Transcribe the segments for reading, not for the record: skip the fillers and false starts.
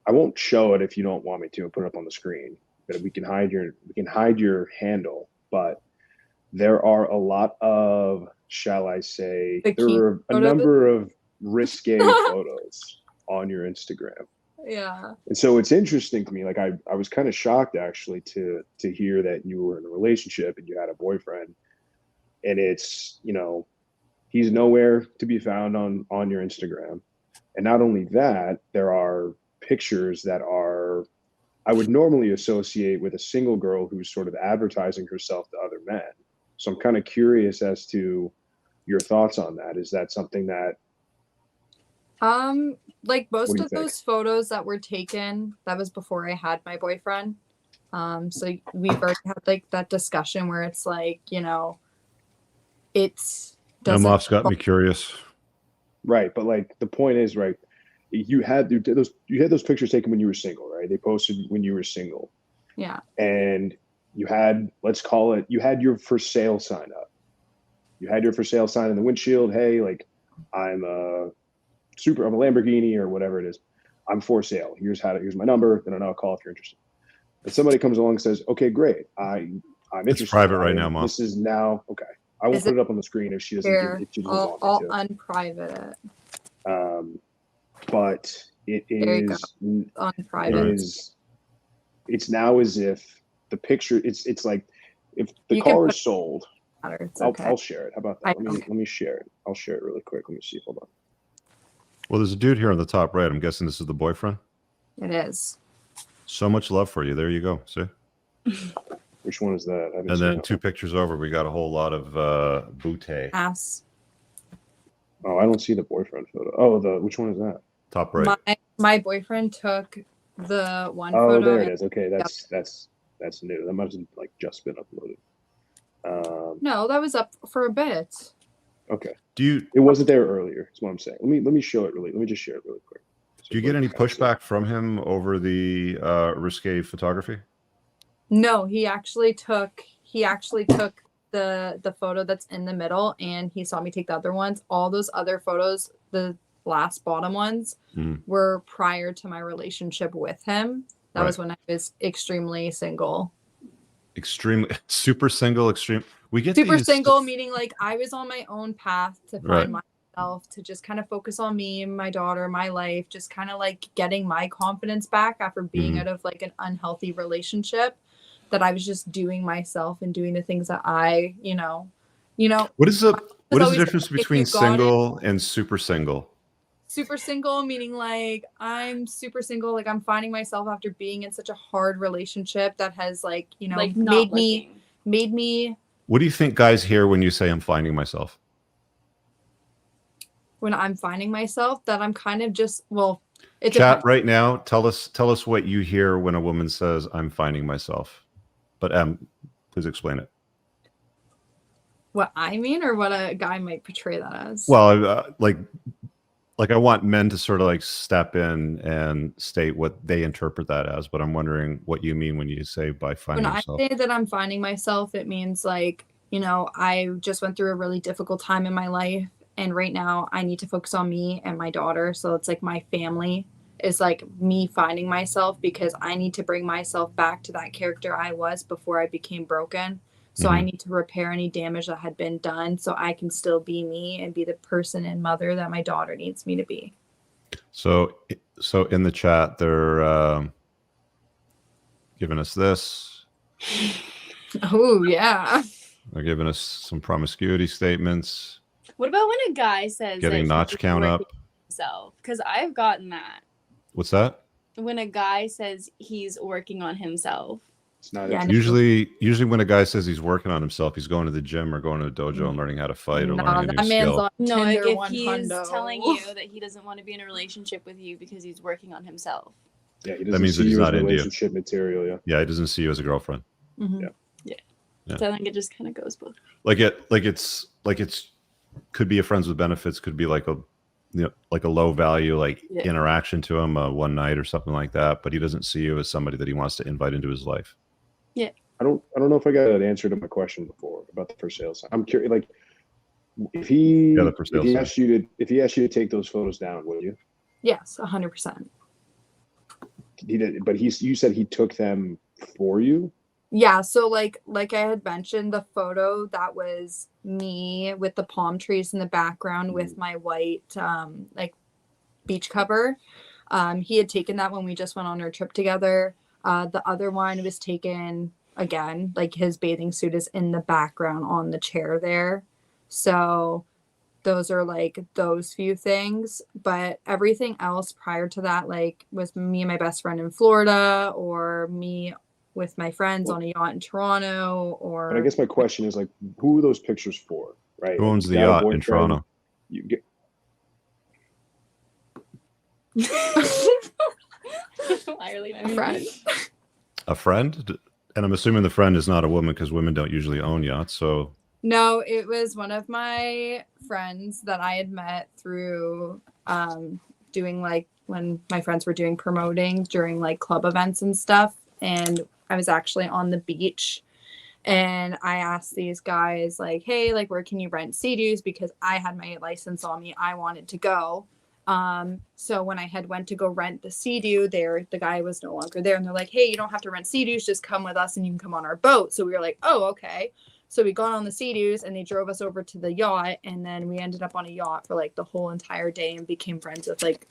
I won't show it if you don't want me to and put it up on the screen. But we can hide your handle. But there are a lot of, shall I say, there are a number of risque photos on your Instagram. Yeah. And so it's interesting to me. Like I was kind of shocked actually to hear that you were in a relationship and you had a boyfriend, and it's, you know, he's nowhere to be found on your Instagram. And not only that, there are pictures that are, I would normally associate with a single girl who's sort of advertising herself to other men. So I'm kind of curious as to your thoughts on that. Is that something that, like most of those photos that were taken, that was before I had my boyfriend. So we've already had like that discussion where it's like, you know, it's Emhoff's got me curious. Right, but like the point is, right, you had those pictures taken when you were single, right? They posted when you were single. Yeah. And you had, let's call it, you had your for sale sign up. You had your for sale sign in the windshield. Hey, like I'm a Lamborghini or whatever it is. I'm for sale. Here's my number. Then I'll call if you're interested. And somebody comes along and says, okay, great. I'm interested. It's private right now, Mom. This is now okay. I won't put it up on the screen if she doesn't. I'll unprivate it. But it is unprivate. It's now as if the picture. It's like if the car is sold. I'll share it. How about that? Let me share it. I'll share it really quick. Let me see. Hold on. Well, there's a dude here on the top right. I'm guessing this is the boyfriend. It is. So much love for you. There you go. See? Which one is that? And then 2 pictures over, we got a whole lot of bootay. Ass. Oh, I don't see the boyfriend photo. Oh, which one is that? Top right. My boyfriend took the one photo. Oh, there it is. Okay, that's new. That must have like just been uploaded. No, that was up for a bit. Okay. It wasn't there earlier? That's what I'm saying. Let me show it really. Let me just share it really quick. So do you get any pushback from him over the risque photography? No, he actually took the photo that's in the middle, and he saw me take the other ones. All those other photos, the last bottom ones, were prior to my relationship with him. That was when I was extremely single. Super single, extreme. We get super single, meaning like I was on my own path to find myself, to just kind of focus on me and my daughter, my life, just kind of like getting my confidence back after being out of like an unhealthy relationship. That I was just doing myself and doing the things that I, you know. What is the difference between single and super single? Super single meaning like I'm super single, like I'm finding myself after being in such a hard relationship that has like, you know, like made me. What do you think guys hear when you say I'm finding myself? When I'm finding myself, that I'm kind of just, well, it's chat right now. Tell us what you hear when a woman says I'm finding myself. But please explain it. What I mean, or what a guy might portray that as? Well, like I want men to sort of like step in and state what they interpret that as, but I'm wondering what you mean when you say by finding yourself. When I say that I'm finding myself, it means like, you know, I just went through a really difficult time in my life, and right now I need to focus on me and my daughter. So it's like my family is like me finding myself, because I need to bring myself back to that character I was before I became broken. So I need to repair any damage that had been done so I can still be me and be the person and mother that my daughter needs me to be. So in the chat, they're giving us this. Oh, yeah. They're giving us some promiscuity statements. What about when a guy says getting notch count up? Because I've gotten that. What's that? When a guy says he's working on himself. It's not usually when a guy says he's working on himself, he's going to the gym or going to a dojo and learning how to fight or learning a new skill. No, like if he's telling you that he doesn't want to be in a relationship with you because he's working on himself. Yeah, that means that he's not into relationship material. Yeah. Yeah, he doesn't see you as a girlfriend. Yeah. So I think it just kind of goes both. It's could be a friends with benefits, could be like a low value interaction to him one night or something like that, but he doesn't see you as somebody that he wants to invite into his life. Yeah. I don't know if I got an answer to my question before about the for sale sign. I'm curious, like if he asked you to take those photos down, would you? Yes, 100%. he did, but you said he took them for you. Yeah, so like I had mentioned, the photo that was me with the palm trees in the background with my white like beach cover. He had taken that when we just went on our trip together. The other one was taken again, like his bathing suit is in the background on the chair there. So those are like those few things, but everything else prior to that, like was me and my best friend in Florida, or me with my friends on a yacht in Toronto, or. But I guess my question is like, who are those pictures for, right? Who Like, owns you the got a yacht in boyfriend, Toronto? You get, Friend. A friend? And I'm assuming the friend is not a woman because women don't usually own yachts. So No, it was one of my friends that I had met through doing like when my friends were doing promoting during like club events and stuff. And I was actually on the beach and I asked these guys like, hey, like where can you rent Sea-Doos? Because I had my license on me. I wanted to go. So when I had went to go rent the Sea-Doo there, the guy was no longer there. And they're like, hey, you don't have to rent Sea-Doos, just come with us and you can come on our boat. So we were like, oh, okay. So we got on the Sea-Doos and they drove us over to the yacht. And then we ended up on a yacht for like the whole entire day and became friends with like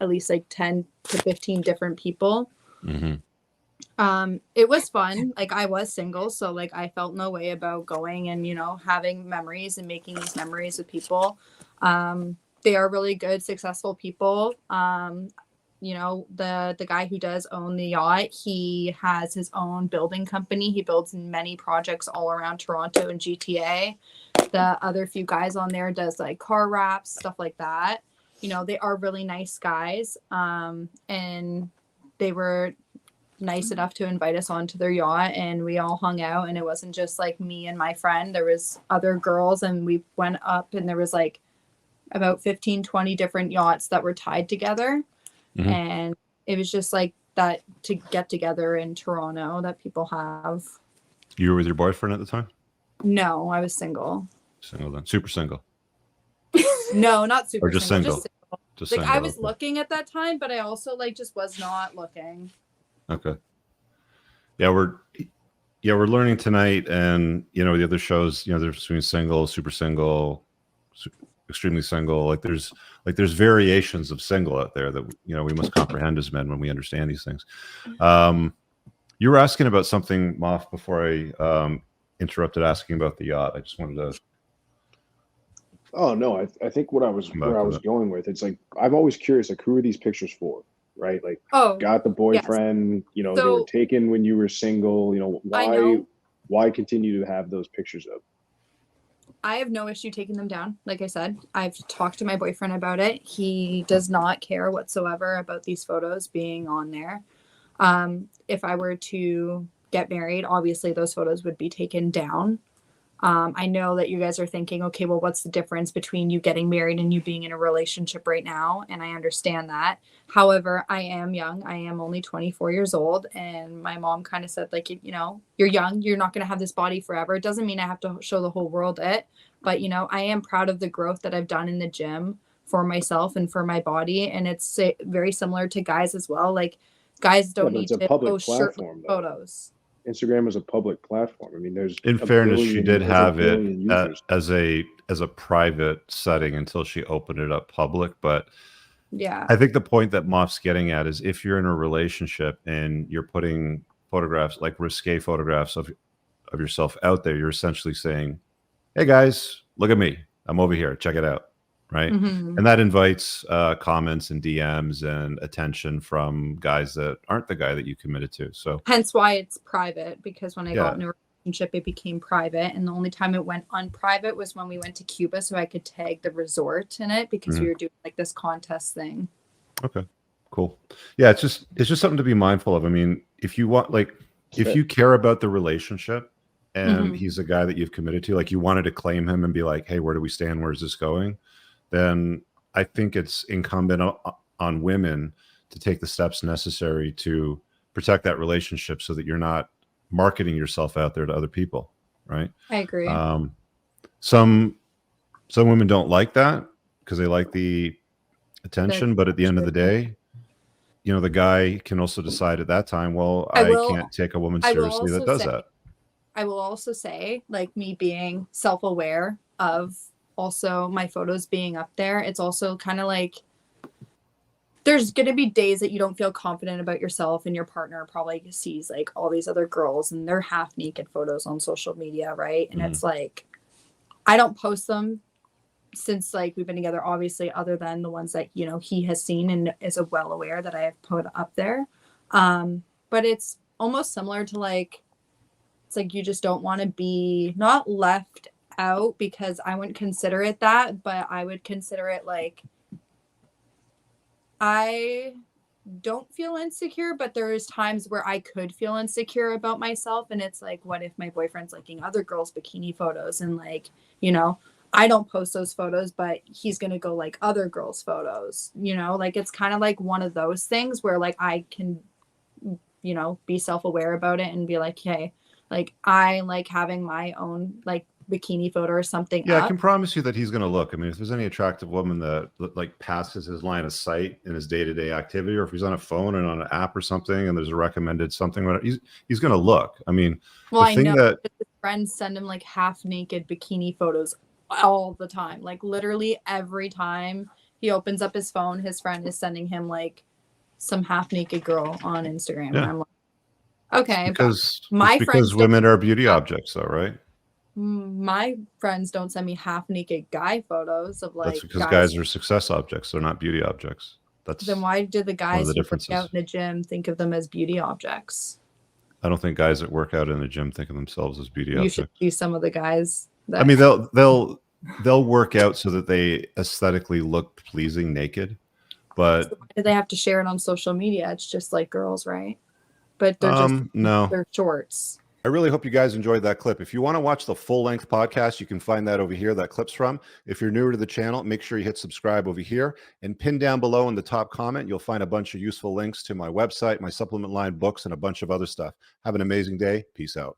at least like 10 to 15 different people. Mm-hmm. It was fun. Like I was single, so like I felt no way about going and, you know, having memories and making these memories with people. They are really good, successful people. You know, the guy who does own the yacht, he has his own building company. He builds many projects all around Toronto and GTA. The other few guys on there does like car wraps, stuff like that. You know, they are really nice guys. And they were nice enough to invite us onto their yacht and we all hung out, and it wasn't just like me and my friend. There was other girls and we went up and there was like about 15-20 different yachts that were tied together. Mm-hmm. And it was just like that to get together in Toronto that people have. You were with your boyfriend at the time? No, I was single. Single then. Super single. No, not super or just single. single. Just like single. I was looking at that time, but I also like just was not looking. Okay. Yeah, we're learning tonight, and you know the other shows. You know, there's between single, super single, extremely single. Like there's variations of single out there that you know we must comprehend as men when we understand these things. You were asking about something, Moff, before I interrupted asking about the yacht. I just wanted to. Oh no, I think where I was going with it's like I'm always curious, like who are these pictures for? Right, like got the boyfriend, yes. You know, so, they were taken when you were single. You know, why continue to have those pictures up? I have no issue taking them down. Like I said, I've talked to my boyfriend about it. He does not care whatsoever about these photos being on there. If I were to get married, obviously those photos would be taken down. I know that you guys are thinking, okay, well, what's the difference between you getting married and you being in a relationship right now? And I understand that. However, I am young. I am only 24 years old. And my mom kind of said, like, you know, you're young. You're not going to have this body forever. It doesn't mean I have to show the whole world it. But, you know, I am proud of the growth that I've done in the gym for myself and for my body. And it's very similar to guys as well. Like, guys don't need to post shirtless photos. Instagram is a public platform. I mean, there's in fairness, she did have it as a private setting until she opened it up public. But yeah, I think the point that Moff's getting at is if you're in a relationship and you're putting photographs, like risque photographs of yourself out there, you're essentially saying, "Hey guys, look at me. I'm over here. Check it out." Right. Mm-hmm. And that invites comments and DMs and attention from guys that aren't the guy that you committed to. So hence why it's private, because when I got in a relationship, it became private. And the only time it went unprivate was when we went to Cuba. So I could tag the resort in it because we were doing like this contest thing. Okay, cool. Yeah. It's just something to be mindful of. I mean, if you want, like, if you care about the relationship and he's a guy that you've committed to, like you wanted to claim him and be like, hey, where do we stand? Where's this going? Then I think it's incumbent on women to take the steps necessary to protect that relationship so that you're not marketing yourself out there to other people, right? I agree. Some women don't like that because they like the attention, but at the end of the day, you know, the guy can also decide at that time, well, I can't take a woman seriously that does that. I will also say, like, me being self-aware of also my photos being up there, it's also kind of like there's going to be days that you don't feel confident about yourself, and your partner probably sees like all these other girls and their half naked photos on social media, right? And it's like, I don't post them since like we've been together, obviously, other than the ones that, you know, he has seen and is well aware that I have put up there. But it's almost similar to like, it's like you just don't want to be not left out, because I wouldn't consider it that, but I would consider it like, I don't feel insecure, but there's times where I could feel insecure about myself. And it's like, what if my boyfriend's liking other girls' bikini photos? And like, you know, I don't post those photos, but he's going to go like other girls' photos, you know, like it's kind of like one of those things where like I can, you know, be self-aware about it and be like, hey, like I like having my own like bikini photo or something. Yeah, I can promise you that he's going to look. I mean, if there's any attractive woman that like passes his line of sight in his day-to-day activity, or if he's on a phone and on an app or something, and there's a recommended something, he's going to look. I mean, well, I know that his friends send him like half naked bikini photos all the time. Like literally every time he opens up his phone, his friend is sending him like some half naked girl on Instagram. Yeah. And I'm like, okay, because friends women are beauty objects, though, right? My friends don't send me half naked guy photos of like. That's because guys are success objects. They're not beauty objects. Then why do the guys who work out in the gym think of them as beauty objects? I don't think guys that work out in the gym think of themselves as beauty objects. You should see some of the guys. I mean, they'll work out so that they aesthetically look pleasing naked, but so why do they have to share it on social media? It's just like girls, right? But they're they're shorts. I really hope you guys enjoyed that clip. If you want to watch the full-length podcast, you can find that over here, that clip's from. If you're newer to the channel, make sure you hit subscribe over here, and pin down below in the top comment, you'll find a bunch of useful links to my website, my supplement line, books, and a bunch of other stuff. Have an amazing day. Peace out.